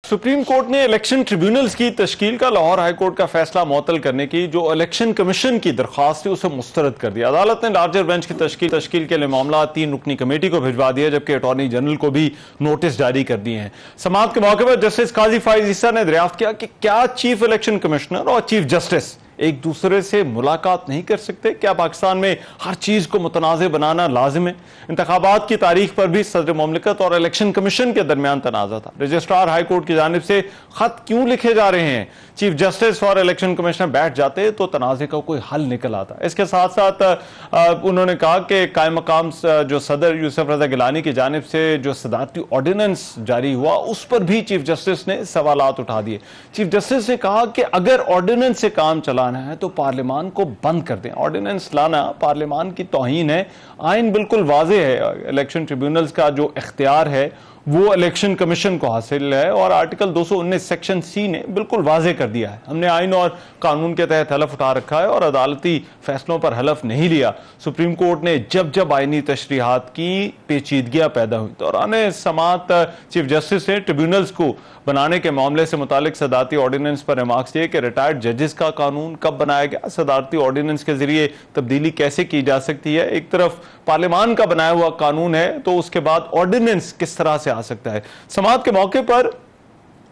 Supreme court ने election tribunals की तश्कील का लाहौर हाई कोर्ट का फैसला मुअत्तल करने की जो इलेक्शन कमीशन की दरख्वास्त थी उसे मुस्तरद कर दिया। अदालत ने लार्जर बेंच की तश्कील के लिए मामला 3 रुकनी कमेटी को भिजवा दिया, जबकि अटॉर्नी जनरल को भी नोटिस जारी कर दिए हैं। समाअत के मौके पर जस्टिस काजी फाइज ईसा ने दरियाफ्त किया कि क्या चीफ इलेक्शन कमिश्नर और चीफ जस्टिस एक दूसरे से मुलाकात नहीं कर सकते? क्या पाकिस्तान में हर चीज को मुतनाज़ बनाना लाजिम है? इंतखाबात की तारीख पर भी सदर मुमलिकत और इलेक्शन कमीशन के दरमियान तनाज़ा था। रजिस्ट्रार हाई कोर्ट की जानिब से खत क्यों लिखे जा रहे हैं? चीफ जस्टिस और इलेक्शन कमिश्नर बैठ जाते तो तनाज़े का कोई हल निकल आता। इसके साथ साथ उन्होंने कहा कि कायम मकाम जो सदर यूसुफ रजा गिलानी की जानिब से जो सदारती ऑर्डिनेंस जारी हुआ उस पर भी चीफ जस्टिस ने सवालात उठा दिए। चीफ जस्टिस ने कहा कि अगर ऑर्डिनेंस से काम चलाना है तो पार्लियामान को बंद कर दें। ऑर्डिनेंस लाना पार्लियामान की तौहीन है। आइन बिल्कुल वाज़ेह है, इलेक्शन ट्रिब्यूनल्स का जो इख्तियार है वो इलेक्शन कमीशन को हासिल है और आर्टिकल 219 सेक्शन सी ने बिल्कुल वाज़ेह कर दिया है। हमने आइन और कानून के तहत हलफ उठा रखा है और अदालती फैसलों पर हलफ नहीं लिया। सुप्रीम कोर्ट ने जब जब आइनी तशरीहात की पेचीदगियां पैदा हुई दौरान समाअत चीफ जस्टिस ने ट्रिब्यूनल्स को बनाने के मामले से मुतालिक सदारती ऑर्डिनेंस पर रिमार्क्स दिए कि रिटायर्ड जजेस का कानून कब बनाया गया, सदारती ऑर्डिनेंस के जरिए तब्दीली कैसे की जा सकती है। एक तरफ पार्लियामान का बनाया हुआ कानून है तो उसके बाद ऑर्डिनेंस किस तरह से आ सकता है। समाअत के मौके पर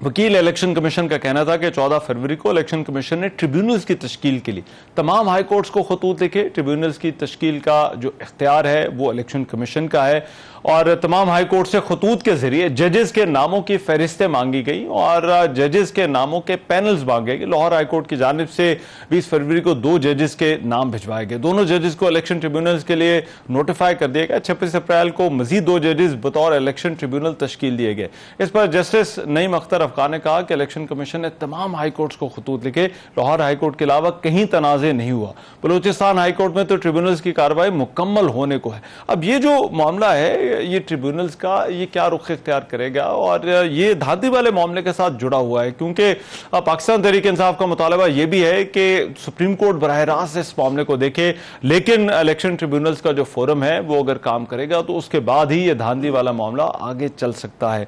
वकील इलेक्शन कमीशन का कहना था कि 14 फरवरी को इलेक्शन कमीशन ने ट्रिब्यूनल्स की तश्कील के लिए तमाम हाई कोर्ट्स को खतूत लिखे। ट्रिब्यूनल्स की तश्कील का जो इख्तियार है वो इलेक्शन कमीशन का है और तमाम हाई कोर्ट से खतूत के जरिए जजेस के नामों की फहरिस्तें मांगी गई और जजेस के नामों के पैनल्स मांगे गए। लाहौर हाई कोर्ट की जानिब से 20 फरवरी को 2 जजेस के नाम भिजवाए गए। दोनों जजेस को इलेक्शन ट्रिब्यूनल्स के लिए नोटिफाई कर दिया गया। 26 अप्रैल को मजीद 2 जजेस बतौर इलेक्शन ट्रिब्यूनल तश्कील दिए गए। इस पर जस्टिस नईम अख्तर अफगान ने कहा कि इलेक्शन कमीशन ने तमाम हाई कोर्ट्स को खतूत लिखे, लाहौर हाई कोर्ट के अलावा कहीं तनाज़े नहीं हुआ। बलूचिस्तान हाई कोर्ट में तो ट्रिब्यूनल्स की कार्रवाई मुकम्मल होने को है। अब ये जो मामला है ये ट्रिब्यूनल्स का ये क्या रुख इख्तियार करेगा और ये धांधली वाले मामले के साथ जुड़ा हुआ है, क्योंकि पाकिस्तान तहरीक इंसाफ का मुतालबा ये भी है कि सुप्रीम कोर्ट बराह रास्त इस मामले को देखे, लेकिन इलेक्शन ट्रिब्यूनल्स का जो फोरम है वो अगर काम करेगा तो उसके बाद ही ये धांधली वाला मामला आगे चल सकता है।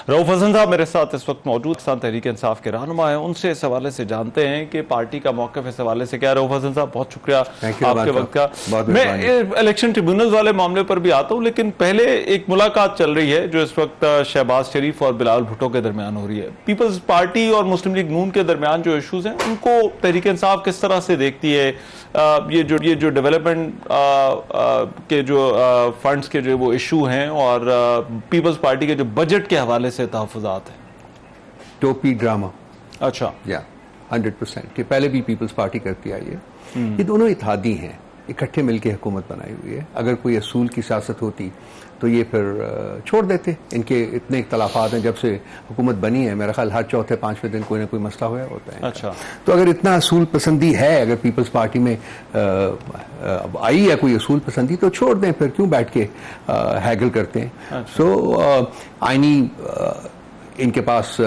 रऊफ हसन साहब मेरे साथ इस वक्त मौजूद, पाकिस्तान तहरीक इंसाफ के रहनुमा है, उनसे इस हवाले से जानते हैं कि पार्टी का मौक़िफ़ इस हवाले से क्या है। रऊफ हसन साहब बहुत शुक्रिया आपके वक्त का। मैं इलेक्शन ट्रिब्यूनल्स वाले मामले पर भी आता हूँ, लेकिन पहले एक मुलाकात चल रही है जो इस वक्त शहबाज शरीफ और बिलावल भुट्टो के दरमियान हो रही है। पीपल्स पार्टी और मुस्लिम लीग नून के दरमियान जो इशूज हैं उनको तहरीक इंसाफ किस तरह से देखती है? ये जो डेवलपमेंट के जो फंड्स के जो वो इशू हैं और पीपल्स पार्टी के जो बजट के हवाले से तहफ़्फ़ुज़ात हैं। टोपी ड्रामा, अच्छा, या 100% कि पहले भी पीपल्स पार्टी करती आई है। ये दोनों इत्तेहादी हैं, इकट्ठे मिलकर हुकूमत बनाई हुई है। अगर कोई असूल की सियासत होती तो ये फिर छोड़ देते। इनके इतने इख्तलाफात हैं, जब से हुकूमत बनी है मेरा ख्याल हर चौथे पांचवें दिन कोई ना कोई मसला हुआ होता है। अच्छा, तो अगर इतना असूल पसंदी है, अगर पीपल्स पार्टी में आई है कोई असूल पसंदी तो छोड़ दें, फिर क्यों बैठ के हैगल करते हैं। सो आईनी इनके पास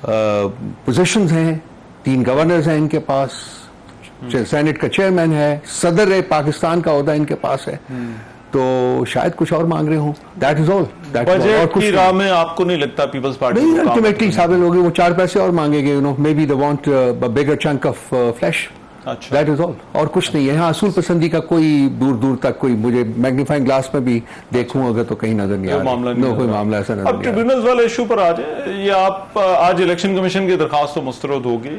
पोजीशंस हैं, 3 गवर्नर्स हैं इनके पास, सेनेट का चेयरमैन है, सदर पाकिस्तान का ओहदा इनके पास है, तो शायद कुछ और मांग रहे हों। That is all. और कुछ राह में आपको नहीं लगता पीपल्स पार्टी नहीं, अल्टीमेटली शामिल होगी, वो 4 पैसे और मांगेंगे, you know, may be they want a bigger chunk of flash. अच्छा, दैट इज ऑल, और कुछ नहीं है। यहाँ असूल पसंदी का कोई दूर दूर तक कोई, मुझे मैग्नीफाइंग ग्लास में भी देखूं अगर तो कहीं नजर नहीं आ रहा, कोई मामला ऐसा नजर। अब ट्रिब्यूनल्स वाले इशू पर आ जाए, ये आप आज इलेक्शन कमीशन की दरखास्त तो मुस्तरद होगी,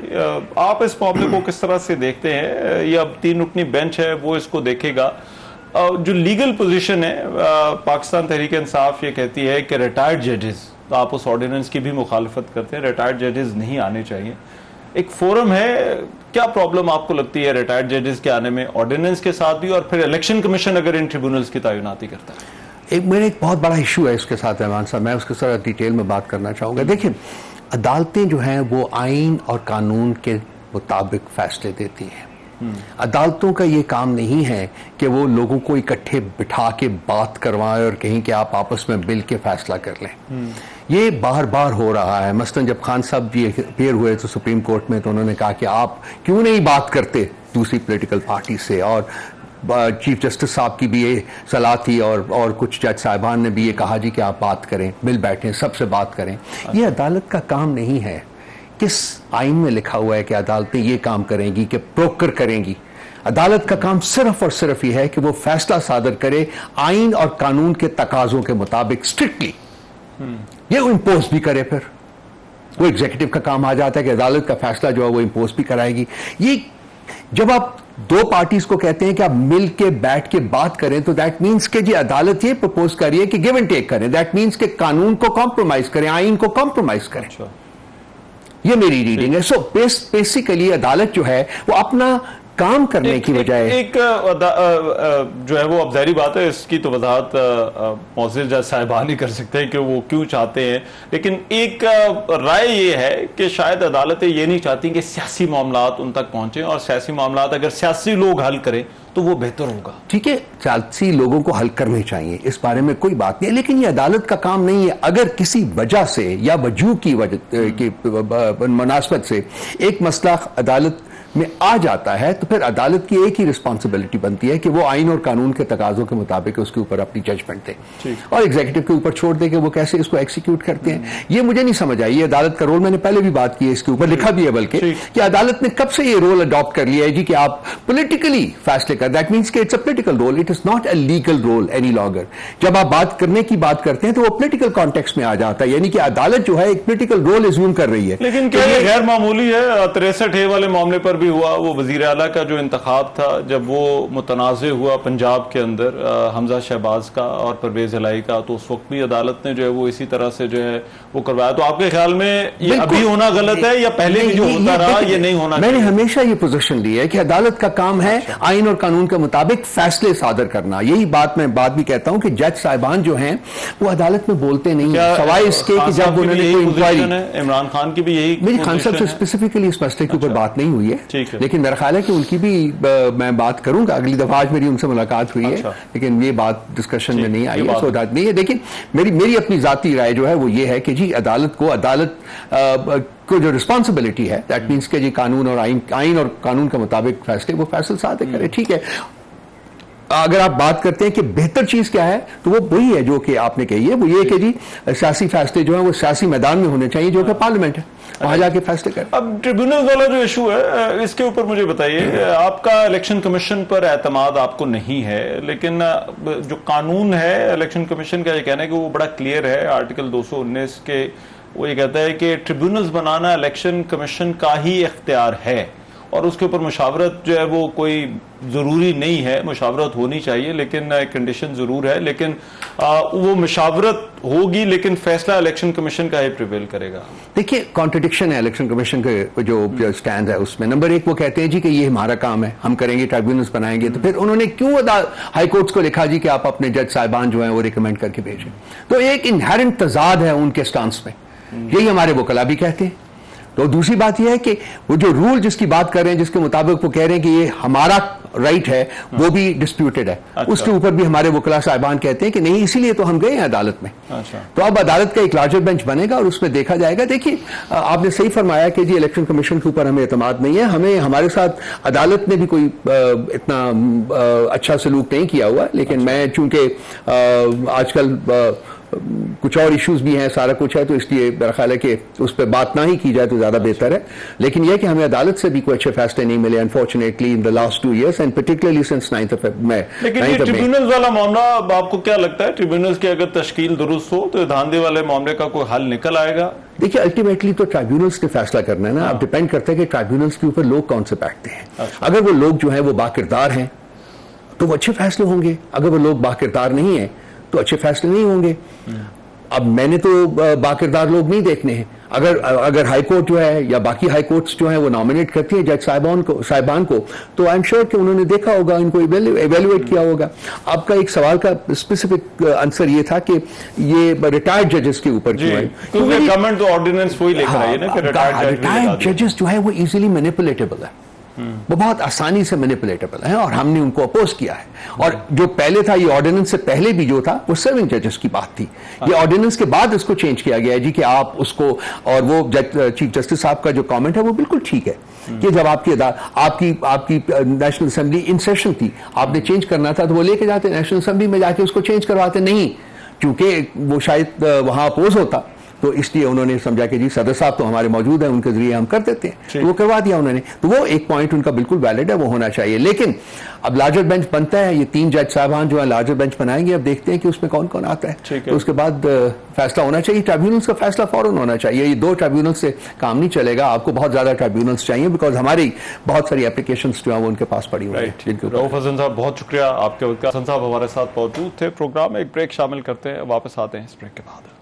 आप इस मामले को किस तरह से देखते हैं? ये अब 3 रुकनी बेंच है वो इसको देखेगा। जो लीगल पोजीशन है पाकिस्तान तहरीक इंसाफ ये कहती है कि रिटायर्ड जजेस, आप उस ऑर्डिनेंस की भी मुखालफत करते हैं, रिटायर्ड जजेस नहीं आने चाहिए। एक फोरम है, क्या प्रॉब्लम आपको लगती है रिटायर्ड जजेस के आने में ऑर्डिनेंस के साथ भी, और फिर इलेक्शन कमीशन अगर इन ट्रिब्यूनल्स की तैनाती करता है? एक बहुत बड़ा इशू है इसके साथ रहमान साहब, मैं उसके साथ डिटेल में बात करना चाहूँगा। देखिए, अदालतें जो हैं वो आइन और कानून के मुताबिक फैसले देती हैं। अदालतों का ये काम नहीं है कि वो लोगों को इकट्ठे बिठा के बात करवाएं और कहीं कि आप आपस में मिल के फैसला कर लें। ये बार बार हो रहा है। मसलन जब खान साहब जी अपेयर हुए तो सुप्रीम कोर्ट में, तो उन्होंने कहा कि आप क्यों नहीं बात करते दूसरी पॉलिटिकल पार्टी से, और चीफ जस्टिस साहब की भी ये सलाह थी और कुछ जज साहिबान ने भी ये कहा जी कि आप बात करें, मिल बैठें, सबसे बात करें। ये अदालत का काम नहीं है। किस आइन में लिखा हुआ है कि अदालतें ये काम करेंगी कि प्रोकर करेंगी? अदालत का काम सिर्फ और सिर्फ ये है कि वो फैसला सादर करे आइन और कानून के तकाजों के मुताबिक स्ट्रिक्टली। ये वो इम्पोज भी करे, फिर वो एग्जीक्यूटिव का काम आ जाता है कि अदालत का फैसला जो है वो इम्पोज भी कराएगी। ये जब आप दो पार्टीज को कहते हैं कि आप मिल के बैठ के बात करें, तो दैट मीन्स कि जी अदालत ये प्रपोज कर रही है कि गिव एंड टेक करें। दैट मीन्स कि कानून को कॉम्प्रोमाइज करें, आइन को कॉम्प्रोमाइज करें। ये मेरी रीडिंग है। सो बेसिकली अदालत जो है वो अपना काम करने की बजाय एक जो है वो अब ज़ाहिर बात है, इसकी तो वजाहत मौजूद जज साहिबान ही कर सकते हैं कि वो क्यों चाहते हैं। लेकिन एक राय ये है कि शायद अदालतें ये नहीं चाहती कि सियासी मामलात उन तक पहुंचे, और सियासी मामलात अगर सियासी लोग हल करें तो वो बेहतर होगा। ठीक है, सियासी लोगों को हल करने चाहिए, इस बारे में कोई बात नहीं है, लेकिन ये अदालत का काम नहीं है। अगर किसी वजह से या वजह की मुनासबत से एक मसला अदालत में आ जाता है, तो फिर अदालत की एक ही रिस्पॉन्सिबिलिटी बनती है कि वो आइन और कानून के तकाजों के मुताबिक उसके ऊपर अपनी जजमेंट दे और एग्जीक्यूटिव के ऊपर छोड़ दे कि वो कैसे इसको एग्जीक्यूट करते हैं। ये मुझे नहीं समझ आई, ये अदालत का रोल, मैंने पहले भी बात की है इसके ऊपर, लिखा भी है बल्कि कि अदालत ने कब से ये रोल अडॉप्ट कर लिया है जी कि आप पोलिटिकली फैसले कर। दैट मीन्स कि it's a political role, it is not a legal role any longer. जब आप बात करने की बात करते हैं तो वो पोलिटिकल कॉन्टेक्स्ट में आ जाता है, यानी कि अदालत जो है एक पोलिटिकल रोल एज्यूम कर रही है। लेकिन क्या ये गैर मामूली है? 63A वाले मामले पर भी हुआ, वो वजीर आला का जो इंतखाब था जब वो मुतनाज़े हुआ पंजाब के अंदर हमजा शहबाज का और परवेज इलाही का, तो उस वक्त भी अदालत ने जो है वो इसी तरह से जो है वो करवाया। तो आपके ख्याल में ये अभी होना गलत है या पहले भी जो होता रहा ये नहीं होना? मैंने हमेशा ये पोजीशन ली है कि अदालत का काम है आइन और कानून के मुताबिक फैसले सादर करना। यही बात मैं भी कहता हूं कि जज साहिबान जो हैं वो अदालत में बोलते नहीं है, सवाए इसके कि जब उन्होंने कोई इंक्वायरी, इमरान खान की भी यही, मेरी खान साहब से स्पेसिफिकली इस मसले के ऊपर बात नहीं हुई है, लेकिन मेरा ख्याल है कि उनकी भी मैं बात करूंगा अगली दफा। आज मेरी उनसे मुलाकात हुई है, लेकिन ये बात डिस्कशन में नहीं आई है, सो दैट नहीं है। लेकिन मेरी अपनी जाती राय जो है वो ये है कि जी अदालत को जो रिस्पॉन्सिबिलिटी है, दैट मीन्स के जी कानून और आइन और कानून के मुताबिक फैसले वो फैसले सादर करे। ठीक है, अगर आप बात करते हैं कि बेहतर चीज क्या है, तो वो वही है जो कि आपने कही है, वो ये कि जी सियासी फैसले जो है वो सियासी मैदान में होने चाहिए, जो कि पार्लियामेंट है, वहां जाके फैसले करें। अब ट्रिब्यूनल वाला जो इशू है, इसके ऊपर मुझे बताइए, आपका इलेक्शन कमीशन पर एतमाद आपको नहीं है, लेकिन जो कानून है इलेक्शन कमीशन का, ये कहना है कि वो बड़ा क्लियर है, आर्टिकल 219 के वो ये कहता है कि ट्रिब्यूनल्स बनाना इलेक्शन कमीशन का ही इख्तियार है, और उसके ऊपर मुशावरत जो है वो कोई ज़रूरी नहीं है, मुशावरत होनी चाहिए, लेकिन कंडीशन ज़रूर है, लेकिन वो मुशावरत होगी, लेकिन फैसला इलेक्शन कमीशन का ही प्रिवेल करेगा। देखिए, कॉन्ट्रडिक्शन है इलेक्शन कमीशन के जो स्टैंड है उसमें। नंबर एक, वो कहते हैं जी कि ये हमारा काम है, हम करेंगे, ट्राइब्यूनल्स बनाएंगे, तो फिर उन्होंने क्यों हाई कोर्ट्स को लिखा जी कि आप अपने जज साहिबान जो है वो रिकमेंड करके भेजें? तो एक इनहेरेंट तजाद है उनके स्टांस में, यही हमारे वकला भी कहते हैं। तो दूसरी बात यह है कि वो जो रूल जिसकी बात कर रहे हैं, जिसके मुताबिक वो कह रहे हैं कि ये हमारा राइट है, वो भी डिस्प्यूटेड है। अच्छा। उसके ऊपर भी हमारे वकला साहिबान कहते हैं कि नहीं, इसीलिए तो हम गए हैं अदालत में। अच्छा। तो अब अदालत का एक लार्जर बेंच बनेगा और उसमें देखा जाएगा। देखिए, आपने सही फरमाया कि जी इलेक्शन कमीशन के ऊपर हमें एतमाद नहीं है, हमें हमारे साथ अदालत ने भी कोई इतना अच्छा सलूक नहीं किया हुआ, लेकिन मैं चूंकि आजकल कुछ और इश्यूज भी हैं, सारा कुछ है, तो इसलिए मेरा ख्याल है कि उस पर बात ना ही की जाए तो ज्यादा बेहतर है। लेकिन यह कि हमें अदालत से भी कोई अच्छे फैसले नहीं मिले unfortunately in the last 2 years and particularly since 9th of May। लेकिन ये ट्रिब्यूनल वाला मामला, आपको क्या लगता है, ट्रिब्यूनल्स की अगर तश्कील दुरुस्त हो तो धांधे वाले मामले का कोई हल निकल आएगा? देखिए, अल्टीमेटली तो ट्राइब्यूनल्स ने फैसला करना है ना। अब डिपेंड करता है कि ट्राइब्यूनल्स के ऊपर लोग कौन से बैठते हैं। अगर वो लोग जो है वो बाकिरदार हैं तो वो अच्छे फैसले होंगे, अगर वो लोग बाकिरदार नहीं है तो अच्छे फैसले नहीं होंगे। अब मैंने तो बाकिरदार लोग नहीं देखने हैं। अगर हाई कोर्ट जो है या बाकी हाई कोर्ट्स जो है वो नॉमिनेट करती है जज साहिबान को, तो आई एम श्योर कि उन्होंने देखा होगा, इनको इवेल्युएट किया होगा। आपका एक सवाल का स्पेसिफिक आंसर ये था कि ये रिटायर्ड जजेस के ऊपर जो है, गवर्नमेंट तो ऑर्डिनेंस वही लेकर आई है ना कि रिटायर्ड जजेस जो है वो इजीली मैनिपुलेटेबल है। वो बहुत आसानी से मैनिपुलेटेबल है और हमने उनको अपोज किया है। और जो पहले था, ये ऑर्डिनेंस से पहले भी जो था वो सर्विंग जजेस की बात थी। ये ऑर्डिनेंस के बाद इसको चेंज किया गया है जी कि आप उसको, और वो चीफ जस्टिस साहब का जो कमेंट है वो बिल्कुल ठीक है कि जब आपकी नेशनल असेंबली इन सेशन थी, आपने चेंज करना था तो वो लेके जाते नेशनल असेंबली में, जाके उसको चेंज करवाते, नहीं क्योंकि वो शायद वहां अपोज होता, तो इसलिए उन्होंने समझा कि जी सदर साहब तो हमारे मौजूद हैं, उनके जरिए हम कर देते हैं, तो वो करवा दिया उन्होंने। तो वो एक पॉइंट उनका बिल्कुल वैलिड है, वो होना चाहिए। लेकिन अब लार्जर बेंच बनता है, ये 3 जज साहबान जो है लार्जर बेंच बनाएंगे, अब देखते हैं कि उसमें कौन कौन आता है। तो उसके बाद फैसला होना चाहिए, ट्राइब्यूनल्स का फैसला फौरन होना चाहिए। ये 2 ट्राइब्यूनल्स से काम नहीं चलेगा, आपको बहुत ज्यादा ट्राइब्यूनल्स चाहिए, बिकॉज हमारी बहुत सारी एप्लीकेशंस जो है वो उनके पास पड़ी हुई है। रऊफ हसन साहब, बहुत शुक्रिया आपके वक्त का। हसन साहब हमारे साथ मौजूद थे प्रोग्राम में। एक ब्रेक शामिल करते हैं, वापस आते हैं इस ब्रेक के बाद।